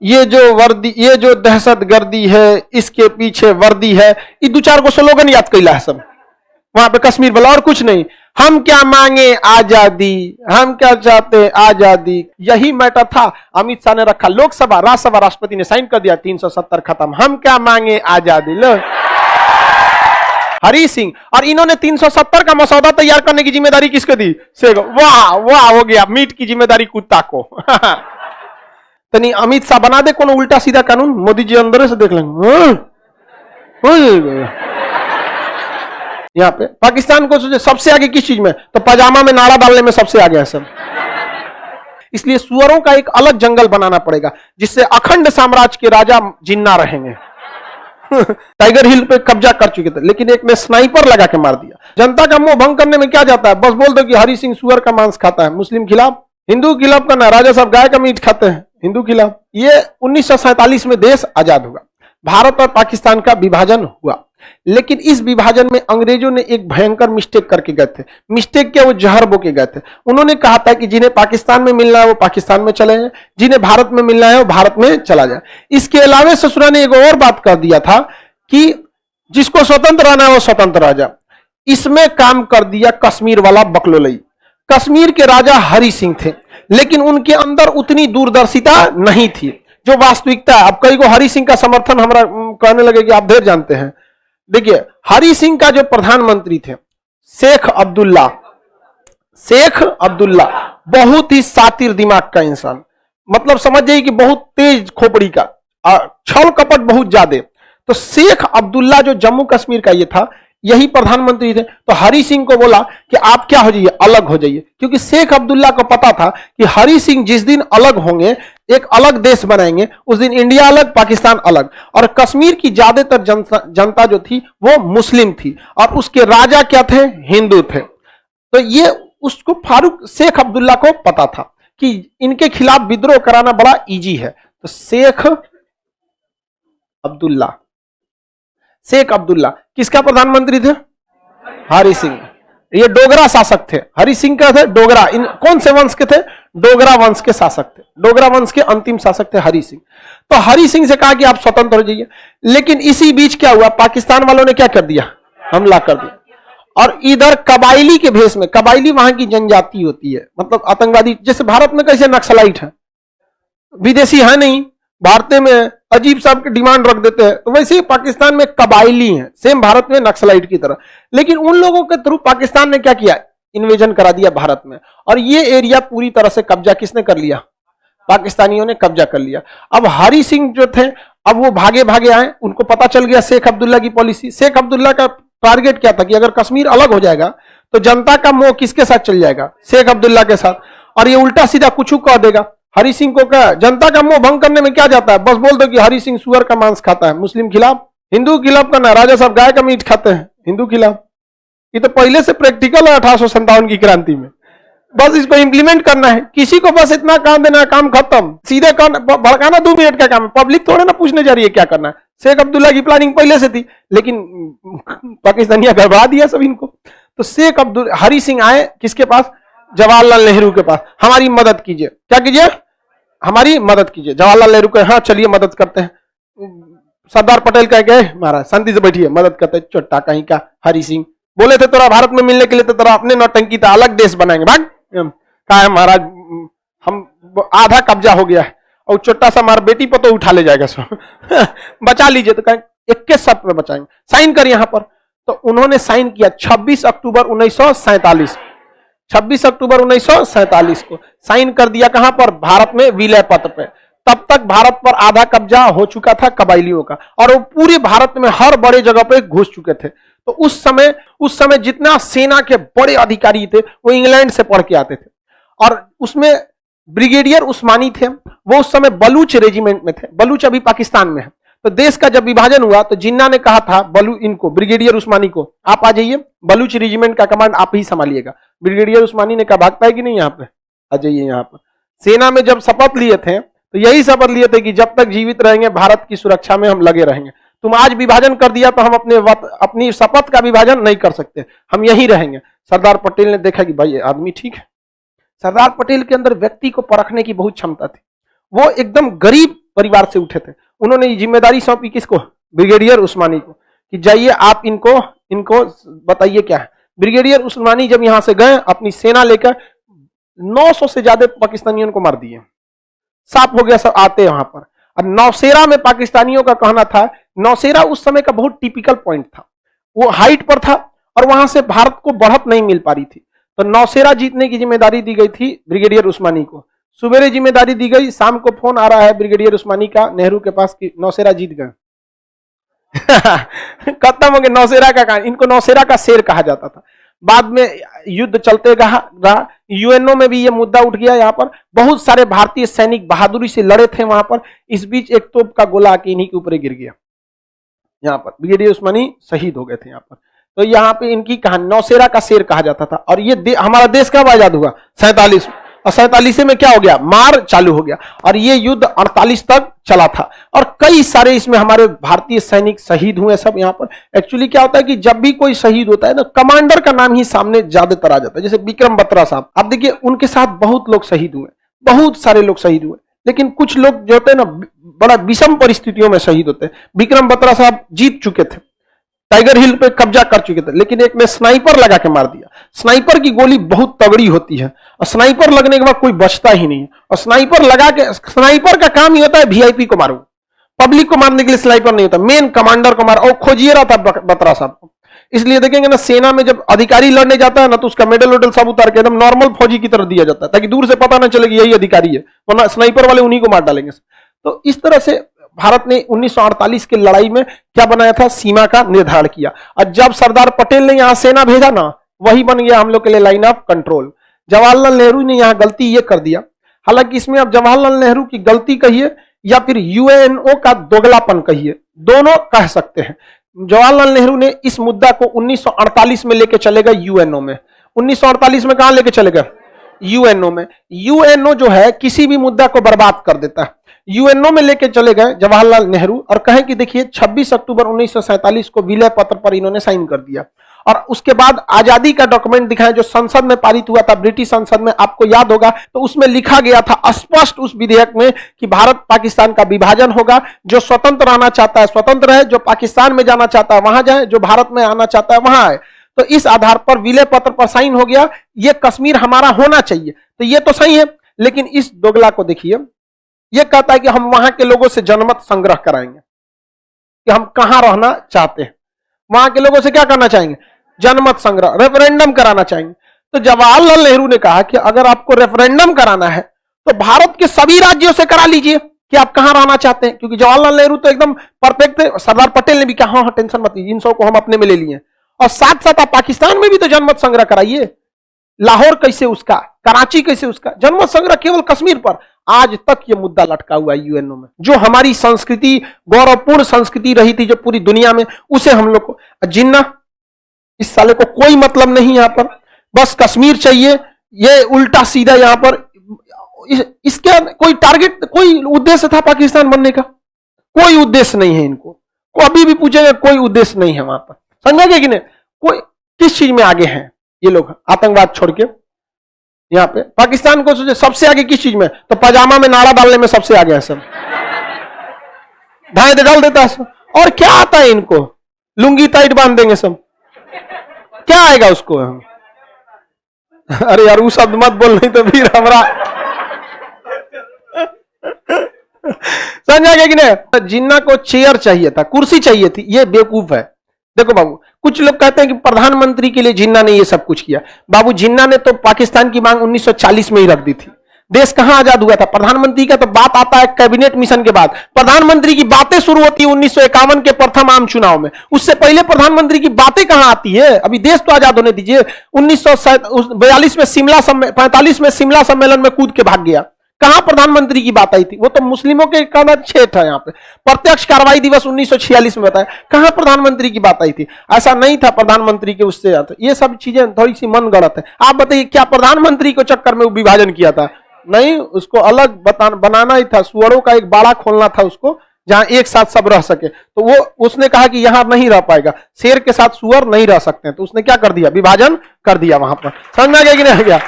ये जो वर्दी, ये जो दहशतगर्दी है, इसके पीछे वर्दी है, ये दो चार को स्लोगन याद कैला है सब वहां पे कश्मीर वाला, और कुछ नहीं। हम क्या मांगे आजादी, हम क्या चाहते आजादी, यही मैटर था। अमित शाह ने रखा, लोकसभा राज्यसभा राष्ट्रपति ने साइन कर दिया, 370 खत्म, हम क्या मांगे आजादी। लो हरी सिंह, और इन्होंने 370 का मसौदा तैयार करने की जिम्मेदारी किसको दी? शेख। वाह वाह, हो गया, मीट की जिम्मेदारी कुत्ता को। तनी अमित शाह बना दे कोनो उल्टा सीधा कानून, मोदी जी अंदर से देख लेंगे। यहाँ पे पाकिस्तान को सोचे सबसे आगे किस चीज में, तो पजामा में नाड़ा डालने में सबसे आगे है सब। इसलिए सुअरों का एक अलग जंगल बनाना पड़ेगा, जिससे अखंड साम्राज्य के राजा जिन्ना रहेंगे। टाइगर हिल पे कब्जा कर चुके थे, लेकिन एक ने स्नाइपर लगा के मार दिया। जनता का मोह भंग करने में क्या जाता है, बस बोल दो कि हरी सिंह सुअर का मांस खाता है, मुस्लिम खिलाफ, हिंदू खिलाफ करना, राजा साहब गाय का मीट खाते हैं, हिंदू खिलाफ। ये 1947 में देश आजाद हुआ, भारत और पाकिस्तान का विभाजन हुआ, लेकिन इस विभाजन में अंग्रेजों ने एक भयंकर मिस्टेक करके गए थे। मिस्टेक क्या, वो जहर बो के गए थे। उन्होंने कहा था कि जिन्हें पाकिस्तान में मिलना है वो पाकिस्तान में चले जाए, जिन्हें भारत में मिलना है वो भारत में चला जाए। इसके अलावा ससुरा ने एक और बात कर दिया था कि जिसको स्वतंत्र रहना है वो स्वतंत्र रह जाए। इसमें काम कर दिया कश्मीर वाला बकलोलई। कश्मीर के राजा हरि सिंह थे, लेकिन उनके अंदर उतनी दूरदर्शिता नहीं थी जो वास्तविकता है। अब कई को हरि सिंह का समर्थन हमारा कहने लगे कि आप ढेर जानते हैं। देखिए, हरि सिंह का जो प्रधानमंत्री थे शेख अब्दुल्ला, शेख अब्दुल्ला बहुत ही सातिर दिमाग का इंसान, मतलब समझ जाइए कि बहुत तेज खोपड़ी का, छल कपट बहुत ज्यादा। तो शेख अब्दुल्ला जो जम्मू कश्मीर का ये था, यही प्रधानमंत्री थे। तो हरि सिंह को बोला कि आप क्या हो जाइए, अलग हो जाइए, क्योंकि शेख अब्दुल्ला को पता था कि हरि सिंह जिस दिन अलग होंगे, एक अलग देश बनाएंगे, उस दिन इंडिया अलग, पाकिस्तान अलग। और कश्मीर की ज्यादातर जनता जो थी वो मुस्लिम थी, और उसके राजा क्या थे, हिंदू थे। तो ये उसको फारूक शेख अब्दुल्ला को पता था कि इनके खिलाफ विद्रोह कराना बड़ा इजी है। तो शेख अब्दुल्ला, शेख अब्दुल्ला किसका प्रधानमंत्री थे? हरि सिंह। ये डोगरा शासक थे। हरि सिंह का थे डोगरा, इन कौन से वंश के थे? डोगरा वंश के शासक थे। डोगरा वंश के अंतिम शासक थे हरि सिंह। तो हरि सिंह से कहा कि आप स्वतंत्र हो जाइए, लेकिन इसी बीच क्या हुआ, पाकिस्तान वालों ने क्या कर दिया, हमला कर दिया। और इधर कबाइली के भेष में, कबाइली वहां की जनजाति होती है, मतलब आतंकवादी, जैसे भारत में कैसे नक्सलाइट है, विदेशी है नहीं, भारतीय में अजीब साहब के डिमांड रख देते हैं, तो वैसे ही पाकिस्तान में कबाइली हैं, सेम भारत में नक्सलाइट की तरह। लेकिन उन लोगों के थ्रू पाकिस्तान ने क्या किया, इन्वेजन करा दिया भारत में, और ये एरिया पूरी तरह से कब्जा किसने कर लिया, पाकिस्तानियों ने कब्जा कर लिया। अब हरि सिंह जो थे, अब वो भागे भागे आए, उनको पता चल गया शेख अब्दुल्ला की पॉलिसी। शेख अब्दुल्ला का टारगेट क्या था कि अगर कश्मीर अलग हो जाएगा तो जनता का मोह किसके साथ चल जाएगा, शेख अब्दुल्ला के साथ, और ये उल्टा सीधा कुछ कह देगा। हरि सिंह को क्या, जनता का मोह भंग करने में क्या जाता है, बस बोल दो कि हरि सिंह सुअर का मांस खाता है, मुस्लिम खिलाफ, हिंदू खिलाफ करना, राजा साहब गाय का मीट खाते हैं, हिंदू खिलाफ। ये तो पहले से प्रैक्टिकल है 1857 की क्रांति में, बस इसको इंप्लीमेंट करना है। किसी को बस इतना काम देना है, काम खत्म, सीधे भड़काना 2 मिनट का काम है, पब्लिक थोड़े ना पूछने जा रही है क्या करना है। शेख अब्दुल्ला की प्लानिंग पहले से थी, लेकिन पाकिस्तानिया गड़बड़ा दिया सब इनको। तो शेख हरि सिंह आए किसके पास, जवाहरलाल नेहरू के पास, हमारी मदद कीजिए। क्या कीजिए, हमारी मदद कीजिए। जवाहरलाल नेहरू कहे हाँ चलिए मदद करते हैं। सरदार पटेल कह गए महाराज शांति से बैठिए, मदद करते हैं। चोट्टा कहीं का हरि सिंह बोले थे तोरा भारत में मिलने के लिए, तो तोरा अपने नौटंकी था, अलग देश बनाएंगे, भाग। कहा है महाराज हम आधा कब्जा हो गया है, और छोटा सा हमारा बेटी पर तो उठा ले जाएगा सब बचा लीजिए। तो कहें 21 शर्त में बचाएंगे, साइन कर यहां पर। तो उन्होंने साइन किया 26 अक्टूबर 1947, 26 अक्टूबर 1947 को साइन कर दिया। कहां पर, भारत में विलय पत्र पे। तब तक भारत पर आधा कब्जा हो चुका था कबाइलियों का, और वो पूरे भारत में हर बड़े जगह पे घुस चुके थे। तो उस समय जितना सेना के बड़े अधिकारी थे वो इंग्लैंड से पढ़ के आते थे, और उसमें ब्रिगेडियर उस्मानी थे, वो उस समय बलूच रेजिमेंट में थे। बलूच अभी पाकिस्तान में है। तो देश का जब विभाजन हुआ तो जिन्ना ने कहा था इनको ब्रिगेडियर उस्मानी को, आप आ जाइए, बलूच रेजिमेंट का कमांड आप ही संभालिएगा। ब्रिगेडियर उस्मानी ने कहा भागता है कि नहीं, यहाँ पे आ जाइए। यहाँ पर सेना में जब शपथ लिए थे तो यही शपथ लिए थे कि जब तक जीवित रहेंगे भारत की सुरक्षा में हम लगे रहेंगे। तुम आज विभाजन कर दिया तो हम अपनी शपथ का विभाजन नहीं कर सकते, हम यहीं रहेंगे। सरदार पटेल ने देखा कि भाई ये आदमी ठीक है। सरदार पटेल के अंदर व्यक्ति को परखने की बहुत क्षमता थी। वो एकदम गरीब परिवार से उठे थे, उन्होंने ये जिम्मेदारी सौंपी किसको? ब्रिगेडियर उस्मानी को, कि जाइए आप इनको बताइए क्या है। ब्रिगेडियर उस्मानी जब यहां से गए अपनी सेना लेकर, 900 से ज्यादा पाकिस्तानियों को मार दिए, साफ हो गया सब आते वहां पर। और नौशेरा में पाकिस्तानियों का कहना था, नौशेरा उस समय का बहुत टिपिकल पॉइंट था, वो हाइट पर था और वहां से भारत को बढ़त नहीं मिल पा रही थी, तो नौशेरा जीतने की जिम्मेदारी दी गई थी ब्रिगेडियर उस्मानी को। सुबेरे जिम्मेदारी दी गई, शाम को फोन आ रहा है ब्रिगेडियर उस्मानी का नेहरू के पास कि नौशेरा जीत गए। खत्म हो गया नौशेरा का कहानी। इनको नौशेरा का शेर कहा जाता था। बाद में युद्ध चलते रहा, यूएनओ में भी ये मुद्दा उठ गया। यहाँ पर बहुत सारे भारतीय सैनिक बहादुरी से लड़े थे वहां पर, इस बीच एक तोप का गोला आके इन्हीं के ऊपर गिर गया। यहाँ पर ब्रिगेडियर उस्मानी शहीद हो गए थे यहाँ पर। तो यहाँ पे इनकी कहानी नौशेरा का शेर कहा जाता था। और ये हमारा देश कब आजाद हुआ? 47। और 47 में क्या हो गया? मार चालू हो गया और ये युद्ध 48 तक चला था और कई सारे इसमें हमारे भारतीय सैनिक शहीद हुए सब। यहाँ पर एक्चुअली क्या होता है कि जब भी कोई शहीद होता है ना, कमांडर का नाम ही सामने ज्यादातर आ जाता है। जैसे विक्रम बत्रा साहब, आप देखिए उनके साथ बहुत लोग शहीद हुए, बहुत सारे लोग शहीद हुए, लेकिन कुछ लोग जो होते हैं ना बड़ा विषम परिस्थितियों में शहीद होते हैं। विक्रम बत्रा साहब जीत चुके थे, टाइगर हिल पे कब्जा कर चुके थे, लेकिन एक ने स्नाइपर लगा के मार दिया। स्नाइपर की गोली बहुत तगड़ी होती है और स्नाइपर लगने के बाद कोई बचता ही नहीं है। और स्नाइपर लगा के, स्नाइपर का काम ही होता है वीआईपी को मारो, पब्लिक को मारने के लिए स्नाइपर नहीं होता, मेन कमांडर को मारो। और खोजिए रहा था बत्रा साहब को, इसलिए देखेंगे ना सेना में जब अधिकारी लड़ने जाता है ना तो उसका मेडल वेडल सब उतार के एकदम नॉर्मल फौजी की तरह दिया जाता है, ताकि दूर से पता ना चले कि यही अधिकारी है, वरना स्नाइपर वाले उन्हीं को मार डालेंगे। तो इस तरह से भारत ने 1948 की लड़ाई में क्या बनाया था? सीमा का निर्धारण किया। और जब सरदार पटेल ने यहां सेना भेजा ना, वही बन गया हम लोग के लिए line of control. Jawaharlal Nehru ने यहां गलती ये कर दिया, हालांकि इसमें अब जवाहरलाल नेहरू की गलती कहिए या फिर यूएनओ का दोगलापन कहिए, दोनों कह सकते हैं। जवाहरलाल नेहरू ने इस मुद्दा को 1948 में लेके चले गए यूएनओ में। 1948 में कहां लेके चले गए? यूएनओ में। यूएनओ जो है किसी भी मुद्दा को बर्बाद कर देता है। यूएनओ में लेके चले गए जवाहरलाल नेहरू और कहे कि देखिए 26 अक्टूबर 1947 को विलय पत्र पर इन्होंने साइन कर दिया। और उसके बाद आजादी का डॉक्यूमेंट दिखाएं जो संसद में पारित हुआ था, ब्रिटिश संसद में, आपको याद होगा, तो उसमें लिखा गया था स्पष्ट उस विधेयक में कि भारत पाकिस्तान का विभाजन होगा। जो स्वतंत्र रहना चाहता है स्वतंत्र है, जो पाकिस्तान में जाना चाहता है वहां जाए, जो भारत में आना चाहता है वहां आए। तो इस आधार पर विलय पत्र पर साइन हो गया, ये कश्मीर हमारा होना चाहिए। तो ये तो सही है, लेकिन इस दोगला को देखिए, ये कहता है कि हम वहां के लोगों से जनमत संग्रह कराएंगे कि हम कहां रहना चाहते हैं। वहां के लोगों से क्या करना चाहेंगे? जनमत संग्रह, रेफरेंडम कराना चाहेंगे। तो जवाहरलाल नेहरू ने कहा कि अगर आपको रेफरेंडम कराना है तो भारत के सभी राज्यों से करा लीजिए कि आप कहां रहना चाहते हैं, क्योंकि जवाहरलाल नेहरू तो एकदम परफेक्ट थे। सरदार पटेल ने भी कहा हाँ टेंशन मत लीजिए, इन सौ को हम अपने में ले लिए। और साथ साथ आप पाकिस्तान में भी तो जनमत संग्रह कराइए। लाहौर कैसे उसका, कराची कैसे उसका, जनमत संग्रह केवल कश्मीर पर। आज तक ये मुद्दा लटका हुआ है यूएनओ में। जो हमारी संस्कृति, गौरवपूर्ण संस्कृति रही थी जो पूरी दुनिया में, उसे हम लोग को, जिन्ना इस साले को कोई मतलब नहीं यहां पर, बस कश्मीर चाहिए। ये उल्टा सीधा यहां पर इसके कोई टारगेट, कोई उद्देश्य था पाकिस्तान बनने का? कोई उद्देश्य नहीं है इनको। को अभी भी पूछेगा, कोई उद्देश्य नहीं है वहां पर। समझेंगे कि नहीं? कोई किस चीज में आगे हैं ये लोग? आतंकवाद छोड़ के यहां पे पाकिस्तान को सोचे सबसे आगे किस चीज में? तो पजामा में नाड़ा डालने में सबसे आगे है सब। ढाई डाल देता है सब। और क्या आता है इनको? लुंगी टाइट बांध देंगे सब, क्या आएगा उसको? अरे यार वो शब्द मत बोल, नहीं तो फिर हमारा समझा गया कि नहीं? जिन्ना को चेयर चाहिए था, कुर्सी चाहिए थी, ये बेवकूफ है। देखो बाबू, कुछ लोग कहते हैं कि प्रधानमंत्री के लिए जिन्ना ने ये सब कुछ किया। बाबू जिन्ना ने तो पाकिस्तान की मांग 1940 में ही रख दी थी। देश कहां आजाद हुआ था? प्रधानमंत्री का तो बात आता है कैबिनेट मिशन के बाद। प्रधानमंत्री की बातें शुरू होती है 1951 के प्रथम आम चुनाव में। उससे पहले प्रधानमंत्री की बातें कहां आती है? अभी देश तो आजाद होने दीजिए। 1942 में शिमला 45 में शिमला सम्मेलन में कूद के भाग गया। कहां प्रधानमंत्री की बात आई थी? वो तो मुस्लिमों के कानून छेद है। यहाँ पे प्रत्यक्ष कार्रवाई दिवस 1946 में बताया, कहां प्रधानमंत्री की बात आई थी? ऐसा नहीं था प्रधानमंत्री के उससे आता। ये सब चीजें थोड़ी सी मन गलत है। आप बताइए, क्या प्रधानमंत्री को चक्कर में विभाजन किया था? नहीं, उसको अलग बनाना ही था। सुअरों का एक बाड़ा खोलना था उसको, जहां एक साथ सब रह सके। तो वो उसने कहा कि यहां नहीं रह पाएगा, शेर के साथ सुअर नहीं रह सकते हैं। तो उसने क्या कर दिया? विभाजन कर दिया वहां पर। समझ में आ गया कि नहीं आ गया?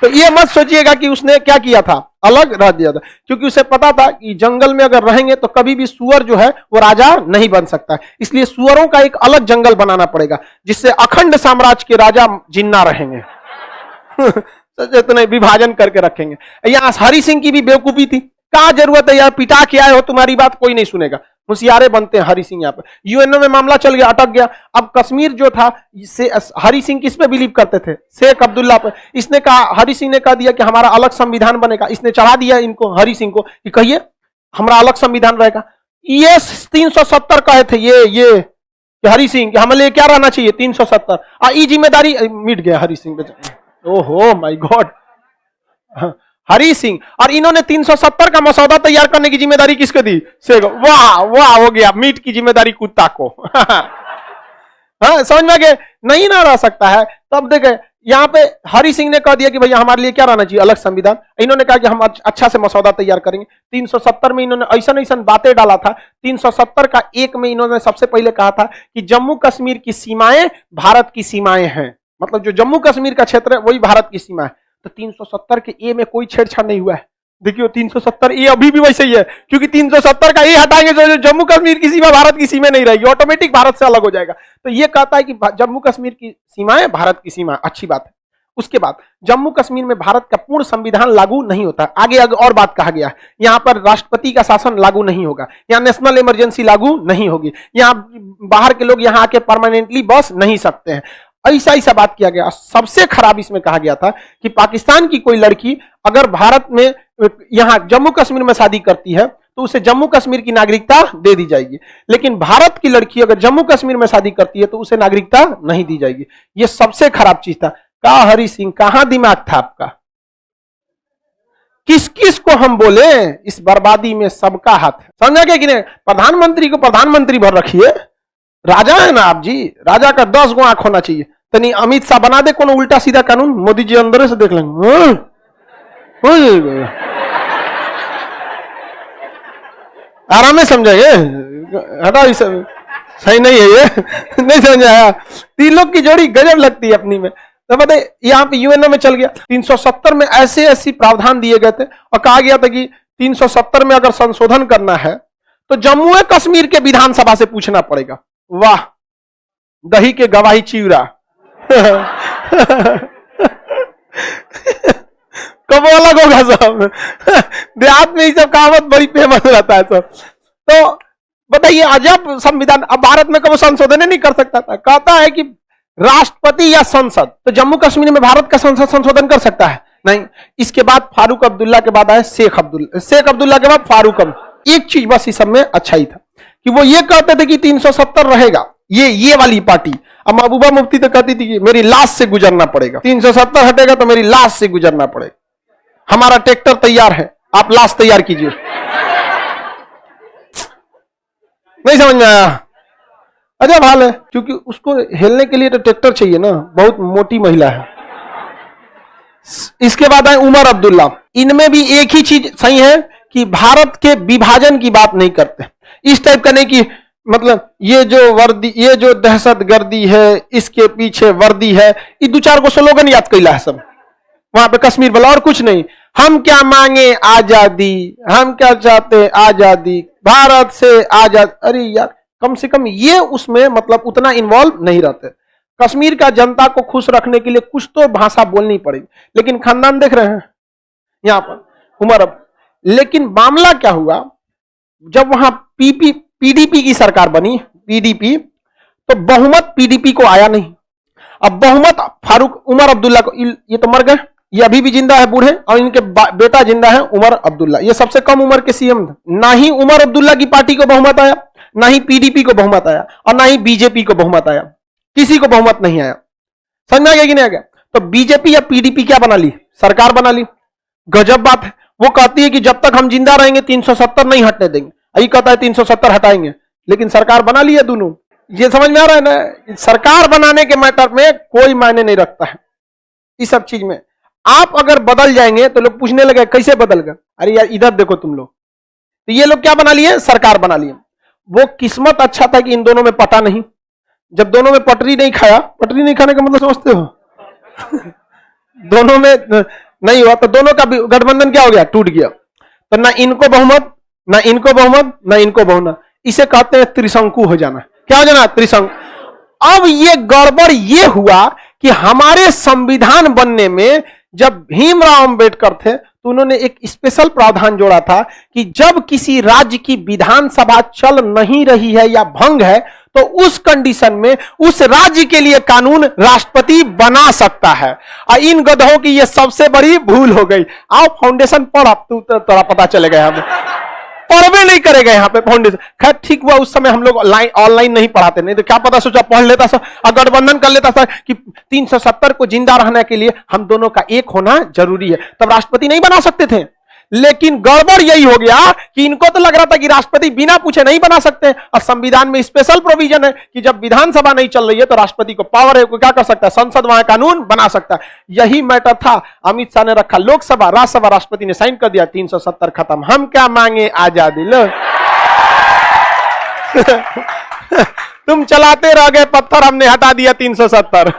तो ये मत सोचिएगा कि उसने क्या किया था, अलग रह दिया था, क्योंकि उसे पता था कि जंगल में अगर रहेंगे तो कभी भी सुअर जो है वो राजा नहीं बन सकता है, इसलिए सुअरों का एक अलग जंगल बनाना पड़ेगा जिससे अखंड साम्राज्य के राजा जिन्ना रहेंगे। इतने विभाजन करके रखेंगे। यहाँ हरि सिंह की भी बेवकूफी थी, क्या जरूरत है यार, पिटा के आए हो, तुम्हारी बात कोई नहीं सुनेगा, होशियारे बनते हैं हरि सिंह। यहाँ पे यूएनओ में मामला चल गया, अटक गया। अब कश्मीर जो था, हरि सिंह किस पे बिलीव करते थे? शेख अब्दुल्ला पे। इसने कहा, हरि सिंह ने कह दिया कि हमारा अलग संविधान बनेगा, इसने चढ़ा दिया इनको, हरि सिंह को, कि कहिए हमारा अलग संविधान रहेगा। ये 370 कहे थे ये हरि सिंह, हमें लिए क्या रहना चाहिए 370, ये जिम्मेदारी मिट गया हरि सिंह पे। ओहो माय गॉड, हरि सिंह। और इन्होंने 370 का मसौदा तैयार करने की जिम्मेदारी किसको दी? शेख। वाह वाह, हो गया, मीट की जिम्मेदारी कुत्ता को। हाँ, समझ में गए, नहीं ना रह सकता है। तब देखे यहाँ पे हरि सिंह ने कह दिया कि भैया हमारे लिए क्या रहना चाहिए, अलग संविधान। इन्होंने कहा कि हम अच्छा से मसौदा तैयार करेंगे। 370 में इन्होंने ऐसा बातें डाला था। 370 का एक में इन्होंने सबसे पहले कहा था कि जम्मू कश्मीर की सीमाएं भारत की सीमाएं हैं, मतलब जो जम्मू कश्मीर का क्षेत्र है वही भारत की सीमा है। तो 370 के ए में कोई छेड़छाड़ नहीं हुआ है। देखियो 370 ए अभी भी वैसे ही है, क्योंकि 370 का ए हटाएंगे तो जम्मू कश्मीर की सीमा भारत की सीमा नहीं रहेगी, ऑटोमेटिक भारत से अलग हो जाएगा। तो ये कहता है कि जम्मू कश्मीर की सीमाएं भारत की सीमा, अच्छी बात है। उसके बाद जम्मू कश्मीर में भारत का पूर्ण संविधान लागू नहीं होता। आगे और बात कहा गया है, यहाँ पर राष्ट्रपति का शासन लागू नहीं होगा, यहाँ नेशनल इमरजेंसी लागू नहीं होगी, यहाँ बाहर के लोग यहाँ आके परमानेंटली बस नहीं सकते हैं। ऐसा बात किया गया। सबसे खराब इसमें कहा गया था कि पाकिस्तान की कोई लड़की अगर भारत में यहां जम्मू कश्मीर में शादी करती है तो उसे जम्मू कश्मीर की नागरिकता दे दी जाएगी, लेकिन भारत की लड़की अगर जम्मू कश्मीर में शादी करती है तो उसे नागरिकता नहीं दी जाएगी। यह सबसे खराब चीज था। कहा हरि सिंह, कहां दिमाग था आपका? किस किस को हम बोले, इस बर्बादी में सबका हाथ है। समझा क्या कि नहीं? प्रधानमंत्री को प्रधानमंत्री भर रखिए, राजा है ना आप जी, राजा का 10 गो आंख होना चाहिए। तनी अमित शाह बना दे कोनो उल्टा सीधा कानून, मोदी जी अंदर से देख लेंगे। आराम में समझाइए, हटा, सही नहीं है ये। नहीं समझ आया? तीन लोग की जोड़ी गजब लगती है अपनी में। तो बताइए यहाँ पे यूएनओ में चल गया। 370 में ऐसे प्रावधान दिए गए थे और कहा गया था कि 370 में अगर संशोधन करना है तो जम्मू कश्मीर के विधानसभा से पूछना पड़ेगा। वाह, दही के गवाही चिवरा। कब अलग होगा सब। देहात में ये सब कहावत बड़ी फेमस रहता है सब। तो बताइए अजब संविधान। अब भारत में कब संशोधन नहीं कर सकता था, कहता है कि राष्ट्रपति या संसद। तो जम्मू कश्मीर में भारत का संसद संशोधन कर सकता है? नहीं। इसके बाद फारूक अब्दुल्ला के बाद आए शेख अब्दुल्ला, शेख अब्दुल्ला के बाद फारूक अब्दुल्ला। एक चीज बस इस सब में अच्छा ही था कि वो ये कहते थे कि 370 रहेगा, ये वाली पार्टी। अब महबूबा मुफ्ती तो कहती थी कि मेरी लाश से गुजरना पड़ेगा, 370 हटेगा तो मेरी लाश से गुजरना पड़ेगा, हमारा ट्रैक्टर तैयार है, आप लाश तैयार कीजिए। नहीं समझ में आया? अजब हाल है, क्योंकि उसको हिलने के लिए तो ट्रैक्टर चाहिए ना, बहुत मोटी महिला है। इसके बाद आए उमर अब्दुल्ला। इनमें भी एक ही चीज सही है कि भारत के विभाजन की बात नहीं करते। इस टाइप का नहीं कि मतलब ये जो वर्दी, ये जो दहशतगर्दी है, इसके पीछे वर्दी है, ये 2-4 को स्लोगन याद कैला है सब वहां पे कश्मीर वाला, और कुछ नहीं। हम क्या मांगे आजादी, हम क्या चाहते आजादी, भारत से आजाद। अरे यार, कम से कम ये उसमें मतलब उतना इन्वॉल्व नहीं रहते। कश्मीर का जनता को खुश रखने के लिए कुछ तो भाषा बोलनी पड़ेगी, लेकिन खानदान देख रहे हैं यहां पर उमर। अब लेकिन मामला क्या हुआ, जब वहां पीडीपी की सरकार बनी, पीडीपी, तो बहुमत पीडीपी को आया नहीं। अब बहुमत फारूक उमर अब्दुल्ला को, ये तो मर गए, ये अभी भी जिंदा है बूढ़े, और इनके बेटा जिंदा है उमर अब्दुल्ला, ये सबसे कम उम्र के सीएम थे। ना ही उमर अब्दुल्ला की पार्टी को बहुमत आया, ना ही पीडीपी को बहुमत आया, और ना ही बीजेपी को बहुमत आया, किसी को बहुमत नहीं आया। समझ में आ गया कि नहीं आ गया? तो बीजेपी या पीडीपी क्या बना ली? सरकार बना ली। गजब बात है। वो कहती है कि जब तक हम जिंदा रहेंगे 370 नहीं हटने देंगे, यही कहता है 370 हटाएंगे, लेकिन सरकार बना ली है दोनों। ये समझ में आ रहा है ना? सरकार बनाने के मैटर में कोई मायने नहीं रखता है इस सब चीज में। आप अगर बदल जाएंगे तो लोग पूछने लगे कैसे बदल गए, अरे यार इधर देखो तुम लोग। तो ये लोग क्या बना लिए? सरकार बना लिए। वो किस्मत अच्छा था कि इन दोनों में पटा नहीं। जब दोनों में पटरी नहीं खाया, पटरी नहीं खाने का मतलब समझते हो? दोनों में नहीं हुआ तो दोनों का गठबंधन क्या हो गया, टूट गया। तो ना इनको बहुमत, ना इनको बहुमत, ना इनको बहुमत, इसे कहते हैं त्रिशंकु हो जाना। क्या हो जाना, त्रिशंकु। अब ये गड़बड़ ये हुआ कि हमारे संविधान बनने में जब भीमराव अंबेडकर थे तो उन्होंने एक स्पेशल प्रावधान जोड़ा था कि जब किसी राज्य की विधानसभा चल नहीं रही है या भंग है तो उस कंडीशन में उस राज्य के लिए कानून राष्ट्रपति बना सकता है। और इन गधों की यह सबसे बड़ी भूल हो गई। आओ फाउंडेशन पढ़, अब तू तोरा पता चलेगा, हमें पढ़वे नहीं करेगा यहाँ पे फाउंडेशन। खैर ठीक हुआ उस समय हम लोग ऑनलाइन नहीं पढ़ाते, नहीं तो क्या पता सोचा पढ़ लेता सर और गठबंधन कर लेता सर कि 370 को जिंदा रहने के लिए हम दोनों का एक होना जरूरी है, तब राष्ट्रपति नहीं बना सकते थे। लेकिन गड़बड़ यही हो गया कि इनको तो लग रहा था कि राष्ट्रपति बिना पूछे नहीं बना सकते, और संविधान में स्पेशल प्रोविजन है कि जब विधानसभा नहीं चल रही है तो राष्ट्रपति को पावर है, क्या कर सकता है, संसद वहां कानून बना सकता है। यही मैटर था। अमित शाह ने रखा लोकसभा, राज्यसभा, राष्ट्रपति ने साइन कर दिया, 370 खत्म। हम क्या मांगे, आजादी लो। तुम चलाते रह गए पत्थर, हमने हटा दिया 370।